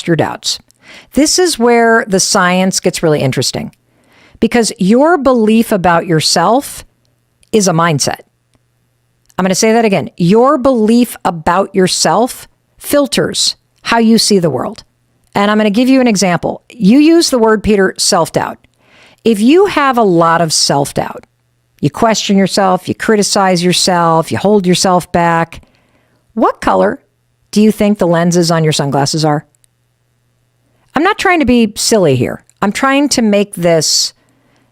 past your doubts. This is where the science gets really interesting, because your belief about yourself is a mindset. I'm going to say that again. Your belief about yourself filters how you see the world. And I'm going to give you an example. You use the word, Peter, self-doubt. If you have a lot of self-doubt, you question yourself, you criticize yourself, you hold yourself back, what color do you think the lenses on your sunglasses are? I'm not trying to be silly here. I'm trying to make this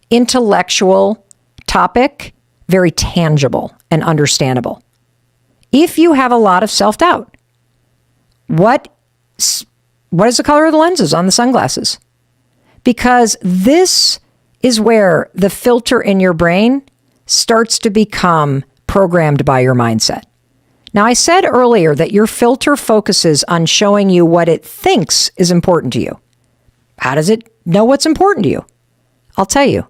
intellectual topic very tangible and understandable. If you have a lot of self-doubt, what is the color of the lenses on the sunglasses? Because this is where the filter in your brain starts to become programmed by your mindset. Now, I said earlier that your filter focuses on showing you what it thinks is important to you. How does it know what's important to you? I'll tell you.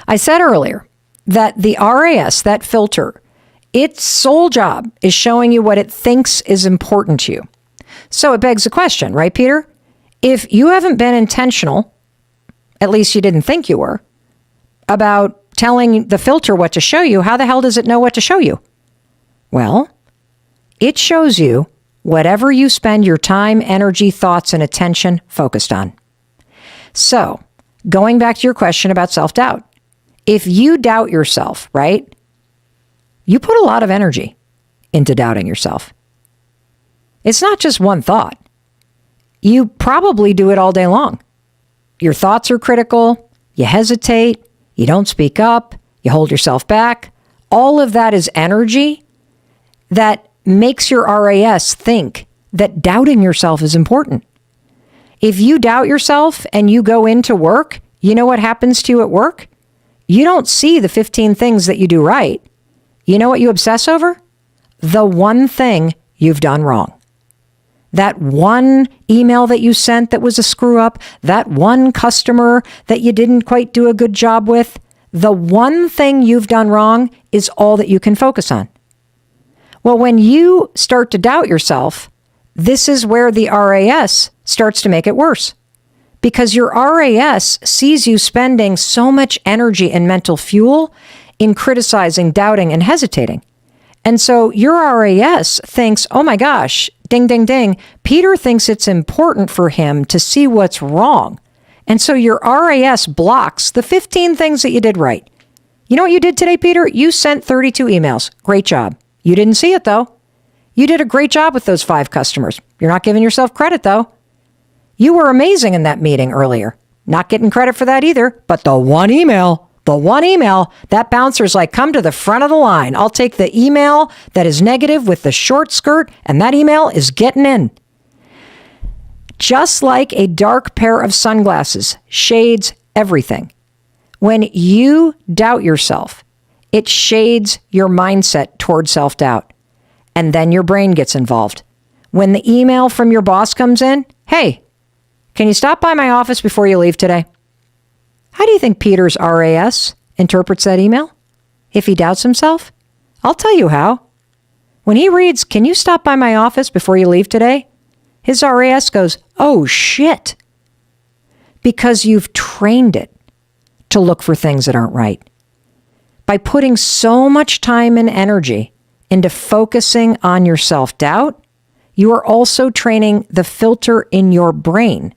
I said earlier that the RAS, that filter, its sole job is showing you what it thinks is important to you. So it begs the question, right, Peter? If you haven't been intentional, at least you didn't think you were, about telling the filter what to show you, how the hell does it know what to show you? Well, it shows you whatever you spend your time, energy, thoughts, and attention focused on. So, going back to your question about self-doubt, if you doubt yourself, right, you put a lot of energy into doubting yourself. It's not just one thought. You probably do it all day long. Your thoughts are critical, you hesitate, you don't speak up, you hold yourself back. All of that is energy that makes your RAS think that doubting yourself is important. If you doubt yourself and you go into work, you know what happens to you at work? You don't see the 15 things that you do right. You know what you obsess over? The one thing you've done wrong. That one email that you sent that was a screw up, that one customer that you didn't quite do a good job with, the one thing you've done wrong is all that you can focus on. Well, when you start to doubt yourself, this is where the RAS starts to make it worse. Because your RAS sees you spending so much energy and mental fuel in criticizing, doubting, and hesitating. And so your RAS thinks, oh my gosh, ding, ding, ding, Peter thinks it's important for him to see what's wrong. And so your RAS blocks the 15 things that you did right. You know what you did today, Peter? You sent 32 emails. Great job. You didn't see it, though. You did a great job with those 5 customers. You're not giving yourself credit, though. You were amazing in that meeting earlier. Not getting credit for that either, but the one email, that bouncer's like, come to the front of the line. I'll take the email that is negative with the short skirt, and that email is getting in. Just like a dark pair of sunglasses shades everything. When you doubt yourself, it shades your mindset toward self-doubt. And then your brain gets involved. When the email from your boss comes in, hey, can you stop by my office before you leave today? How do you think Peter's RAS interprets that email? If he doubts himself? I'll tell you how. When he reads, can you stop by my office before you leave today? His RAS goes, oh shit. Because you've trained it to look for things that aren't right. By putting so much time and energy into focusing on your self-doubt, you are also training the filter in your brain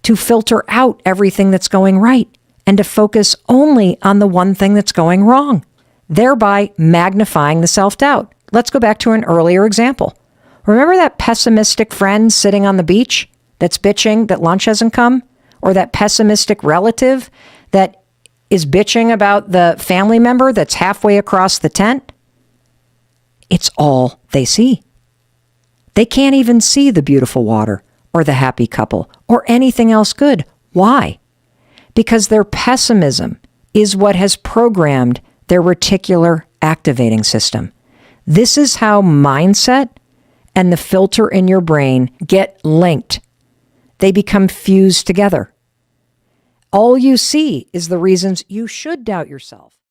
to filter out everything that's going right and to focus only on the one thing that's going wrong, thereby magnifying the self-doubt. Let's go back to an earlier example. Remember that pessimistic friend sitting on the beach that's bitching that lunch hasn't come? Or that pessimistic relative that is bitching about the family member that's halfway across the tent? It's all they see. They can't even see the beautiful water or the happy couple or anything else good. Why? Because their pessimism is what has programmed their reticular activating system. This is how mindset and the filter in your brain get linked. They become fused together. All you see is the reasons you should doubt yourself.